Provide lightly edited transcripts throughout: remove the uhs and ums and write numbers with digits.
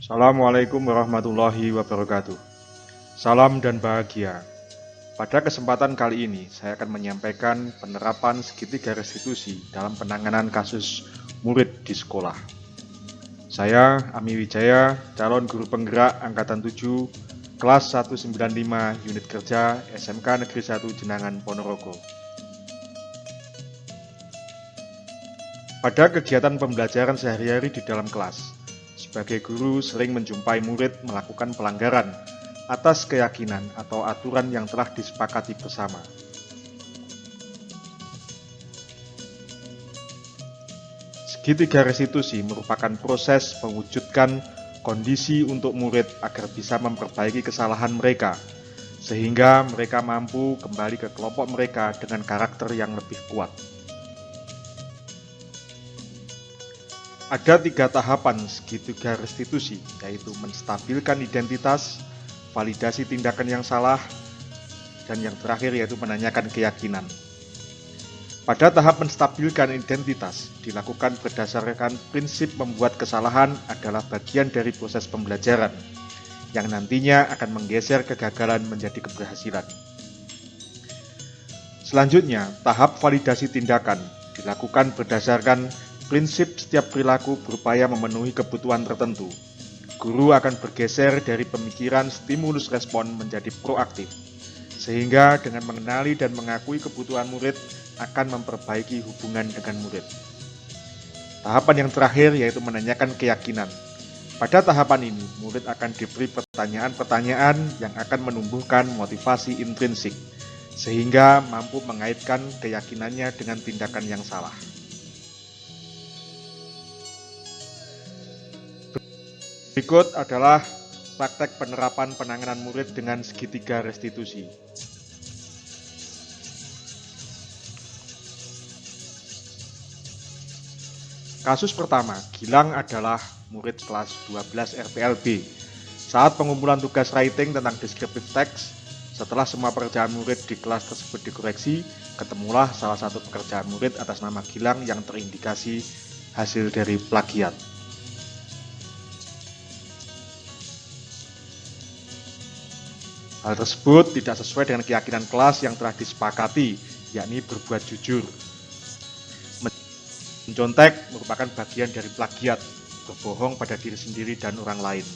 Assalamualaikum warahmatullahi wabarakatuh. Salam dan bahagia. Pada kesempatan kali ini, saya akan menyampaikan penerapan segitiga restitusi dalam penanganan kasus murid di sekolah. Saya, Ami Wijaya, calon guru penggerak Angkatan 7, kelas 195, unit kerja SMK Negeri 1 Jenangan, Ponorogo. Pada kegiatan pembelajaran sehari-hari di dalam kelas, sebagai guru sering menjumpai murid melakukan pelanggaran atas keyakinan atau aturan yang telah disepakati bersama. Segitiga restitusi merupakan proses mewujudkan kondisi untuk murid agar bisa memperbaiki kesalahan mereka, sehingga mereka mampu kembali ke kelompok mereka dengan karakter yang lebih kuat. Ada 3 tahapan segitiga restitusi, yaitu menstabilkan identitas, validasi tindakan yang salah, dan yang terakhir yaitu menanyakan keyakinan. Pada tahap menstabilkan identitas, dilakukan berdasarkan prinsip membuat kesalahan adalah bagian dari proses pembelajaran, yang nantinya akan menggeser kegagalan menjadi keberhasilan. Selanjutnya, tahap validasi tindakan dilakukan berdasarkan prinsip setiap perilaku berupaya memenuhi kebutuhan tertentu. Guru akan bergeser dari pemikiran stimulus respon menjadi proaktif, sehingga dengan mengenali dan mengakui kebutuhan murid akan memperbaiki hubungan dengan murid. Tahapan yang terakhir yaitu menanyakan keyakinan. Pada tahapan ini, murid akan diberi pertanyaan-pertanyaan yang akan menumbuhkan motivasi intrinsik, sehingga mampu mengaitkan keyakinannya dengan tindakan yang salah. Berikut adalah praktek penerapan penanganan murid dengan segitiga restitusi. Kasus pertama, Gilang adalah murid kelas 12 RPLB. Saat pengumpulan tugas writing tentang descriptive text, setelah semua pekerjaan murid di kelas tersebut dikoreksi, ketemulah salah satu pekerjaan murid atas nama Gilang yang terindikasi hasil dari plagiat. Hal tersebut tidak sesuai dengan keyakinan kelas yang telah disepakati, yakni berbuat jujur. Mencontek merupakan bagian dari plagiat, berbohong pada diri sendiri dan orang lain.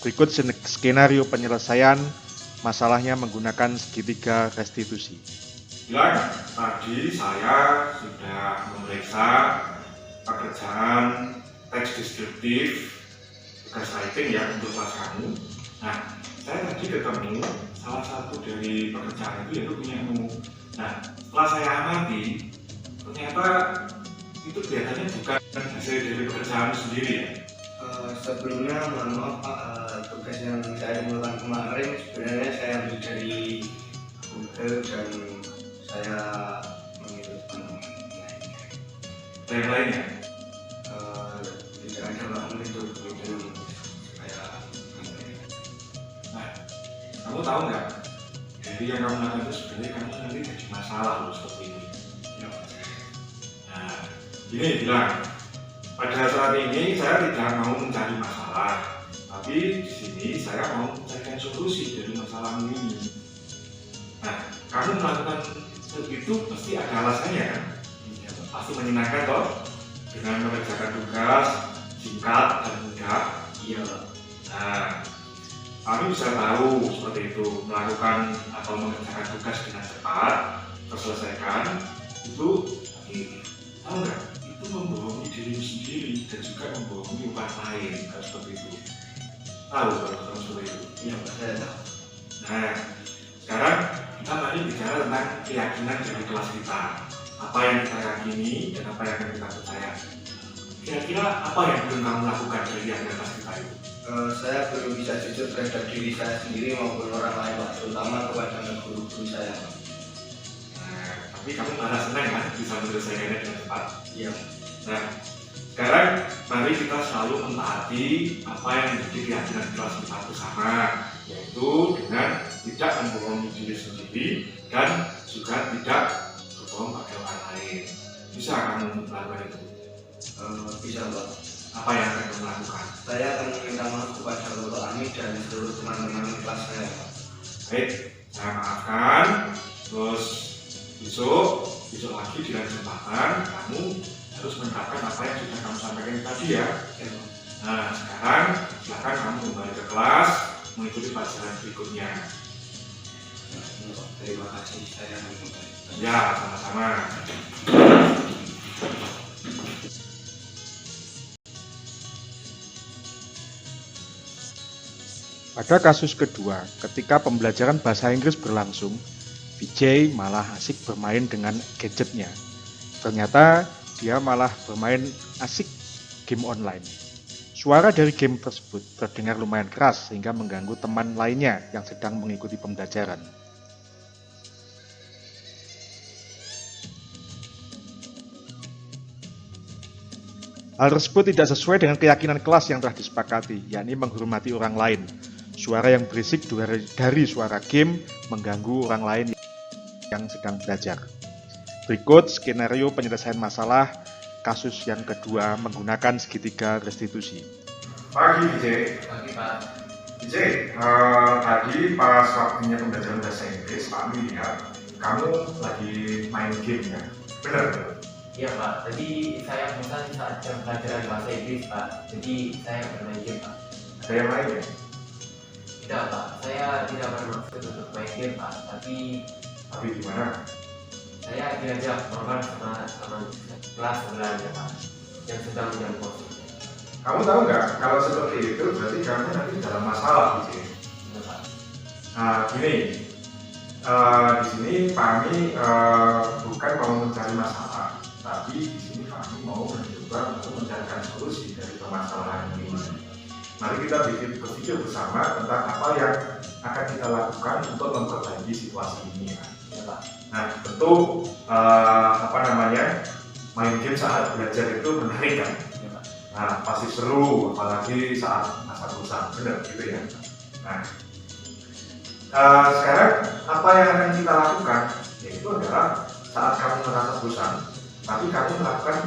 Berikut skenario penyelesaian masalahnya menggunakan segitiga restitusi. Tadi saya sudah memeriksa pekerjaan teks deskriptif tugas writing ya untuk kelas kamu. Nah, saya tadi ketemu salah satu dari pekerjaan itu yaitu punyamu. Nah, setelah saya amati, ternyata itu kelihatannya bukan hasil dari pekerjaan sendiri ya. Sebelumnya mohon maaf Pak, tugas yang saya melakukan kemarin sebenarnya saya ambil dari Google dan saya mengikutkan Yang lainnya? Tidak ada bahan itu saya. Nah, kamu tahu nggak? Jadi yang kamu lakukan itu sebenarnya kamu nanti jadi masalah loh seperti ini. Nah, ini bilang pada saat ini saya tidak mau mencari masalah, tapi di sini saya mau mencarikan solusi dari masalah ini. Nah, kamu melakukan itu pasti ada alasannya kan? Ya, pasti menyenangkan toh dengan mengerjakan tugas singkat dan mudah. Iya. Nah, kami bisa tahu seperti itu, melakukan atau mengerjakan tugas dengan cepat, terselesaikan itu, tapi tahu nggak? Itu membohongi diri sendiri dan juga membohongi orang lain, seperti itu. Tahu kalau seperti itu? Iya, saya tahu. Nah, sekarang kita tadi bicara tentang keyakinan dari kelas kita. Apa yang kita yakini dan apa yang akan kita percaya. Kira-kira apa yang belum kamu lakukan dari keyakinan kelas kita itu? Saya belum bisa jujur terhadap diri saya sendiri maupun orang lain Pak, terutama kepada guru-guru saya Pak. Nah, tapi kamu malah senang kan bisa menyelesaikannya dengan cepat? Iya. Nah, sekarang mari kita selalu mentaati apa yang menjadi keyakinan kelas kita bersama, yaitu dengan tidak membohongi diri sendiri dan juga tidak berbohong pada orang lain. Bisa kamu melakukan itu? Bisa Pak. Apa yang akan kamu lakukan? Saya akan meminta maaf kepada Bapak Ami dan seluruh teman-teman kelas saya. Baik, saya maafkan. Terus besok lagi di lain kesempatan kamu harus menerapkan apa yang sudah kamu sampaikan tadi ya. Nah, sekarang silakan kamu kembali ke kelas mengikuti pelajaran berikutnya. Terima kasih, saya akan kembali. Ya, sama-sama. Pada kasus kedua, ketika pembelajaran bahasa Inggris berlangsung, Vijay malah asik bermain dengan gadgetnya. Ternyata dia malah bermain asik game online. Suara dari game tersebut terdengar lumayan keras sehingga mengganggu teman lainnya yang sedang mengikuti pembelajaran. Hal tersebut tidak sesuai dengan keyakinan kelas yang telah disepakati, yakni menghormati orang lain. Suara yang berisik dari suara game mengganggu orang lain yang sedang belajar. Berikut skenario penyelesaian masalah kasus yang kedua menggunakan segitiga restitusi. Pagi, Vijay. Pagi, Pak. Vijay, tadi pas waktunya pembelajaran bahasa Inggris, Pak lihat kamu lagi main game ya? Benar? Iya Pak, tadi saya pesan saat jam pelajaran bahasa Inggris Pak, jadi saya bermain game Pak. Ada yang lain ya? Tidak Pak, saya tidak bermaksud untuk main game Pak, tapi Gimana? saya diajak normal sama kelas sebelahnya Pak, yang sedang jam kosong. Kamu tahu nggak, kalau seperti itu berarti kamu nanti dalam masalah, Vijay. Iya Pak. Nah, gini, di sini kami bukan mau mencari masalah, tapi di sini kami mau mencoba untuk mencarikan solusi dari permasalahan ini. Mari kita berpikir bersama tentang apa yang akan kita lakukan untuk memperbaiki situasi ini. Iya Pak. Nah, tentu main game saat belajar itu menarik kan? Iya Pak. Nah, pasti seru, apalagi saat masa bosan, benar gitu ya. Nah, sekarang apa yang akan kita lakukan? Yaitu adalah saat kamu merasa bosan, tapi kamu melakukan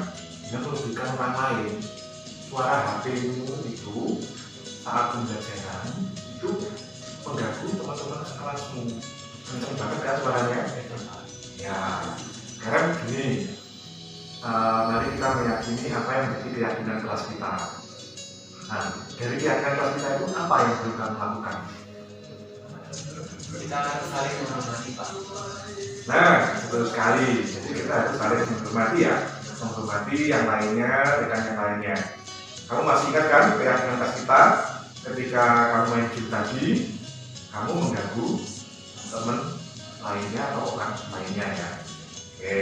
dengan merugikan orang lain. Suara HP-mu itu saat pembelajaran itu mengganggu teman-teman sekelasmu. Kenceng banget kan suaranya? Ya, sekarang gini, mari kita meyakini apa yang menjadi keyakinan kelas kita. Nah, dari keyakinan kelas kita itu apa yang perlu kamu lakukan? Kita saling menghormati Pak. Nah, betul sekali. Jadi kita harus saling menghormati ya, menghormati yang lainnya, rekan yang lainnya. Kamu masih ingat kan keyakinan kelas kita ketika kamu main game tadi, kamu mengganggu teman lainnya atau orang lainnya ya. Oke,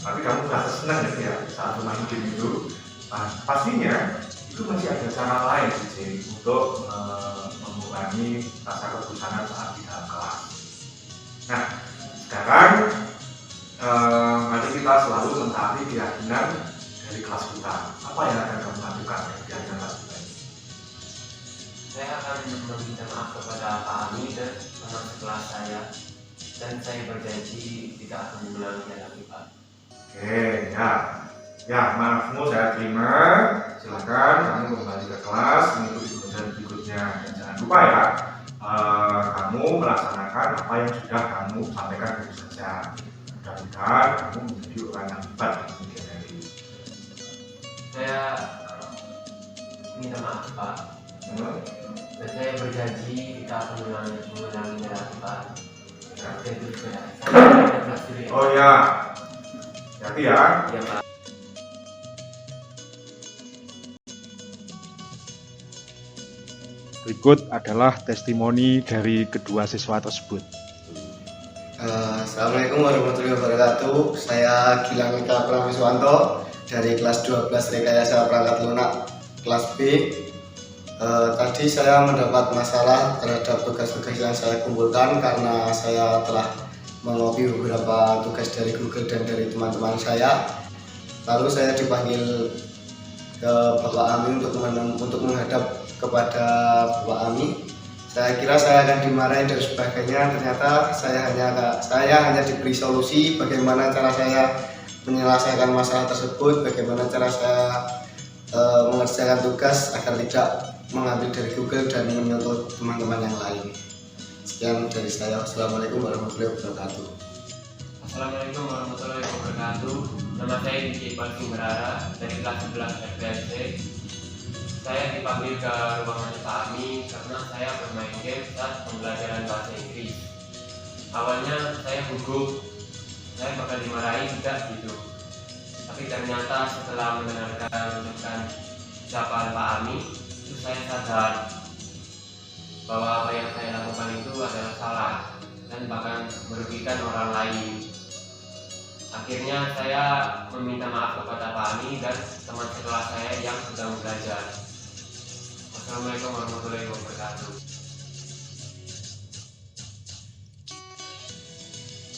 tapi kamu merasa senang gitu ya saat main game itu. Nah, pastinya itu masih ada cara lain sih untuk mengurangi rasa kebosanan saat di dalam kelas. Nah, sekarang mari kita selalu mentaati keyakinan dari kelas kita. Apa yang akan kamu lakukan dari keyakinan kelas kita ini? Saya akan meminta maaf kepada Pak Ami dan teman sekelas saya, dan saya berjanji tidak akan mengulanginya lagi Pak. Oke, ya maafmu saya terima. Silakan kamu kembali ke kelas mengikuti pelajaran berikutnya. Dan jangan lupa ya, kamu melaksanakan apa yang sudah kamu sampaikan baru saja. Mudah-mudahan kamu menjadi orang yang hebat di kemudian hari. Saya minta maaf Pak, dan saya berjanji tidak akan mengulanginya lagi Pak. Jadi saya kelas dulu ya. Oh ya, hati ya. Iya Pak. Berikut adalah testimoni dari kedua siswa tersebut. Assalamualaikum warahmatullahi wabarakatuh. Saya Gilang Eka Prawiswanto dari kelas 12 Rekayasa Perangkat Lunak kelas B. Tadi saya mendapat masalah terhadap tugas-tugas yang saya kumpulkan karena saya telah mengopi beberapa tugas dari Google dan dari teman-teman saya. Lalu saya dipanggil ke Bapak Ami untuk menghadap kepada Bapak Ami. Saya kira saya akan dimarahin dan sebagainya. Ternyata saya hanya diberi solusi bagaimana cara saya menyelesaikan masalah tersebut, bagaimana cara saya mengerjakan tugas agar tidak mengambil dari Google dan menyentuh teman-teman yang lain. Sekian dari saya. Assalamualaikum warahmatullahi wabarakatuh. Assalamualaikum warahmatullahi wabarakatuh. Nama saya Diki Palsi Berara dari kelas 11 FPSC. Saya dipanggil ke ruangan Pak Ami karena saya bermain game saat pembelajaran bahasa Inggris. Awalnya saya gugup, saya bakal dimarahi tidak gitu. Tapi ternyata setelah mendengarkan ucapan Pak Ami, itu saya sadar bahwa apa yang saya lakukan itu adalah salah dan bahkan merugikan orang lain. Akhirnya saya meminta maaf kepada Pak Ami dan teman sekelas saya yang sedang belajar. Wassalamualaikum warahmatullahi wabarakatuh.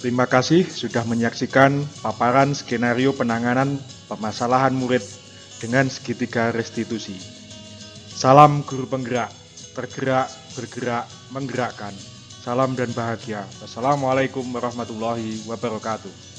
Terima kasih sudah menyaksikan paparan skenario penanganan permasalahan murid dengan segitiga restitusi. Salam guru penggerak, tergerak, bergerak, menggerakkan. Salam dan bahagia. Wassalamualaikum warahmatullahi wabarakatuh.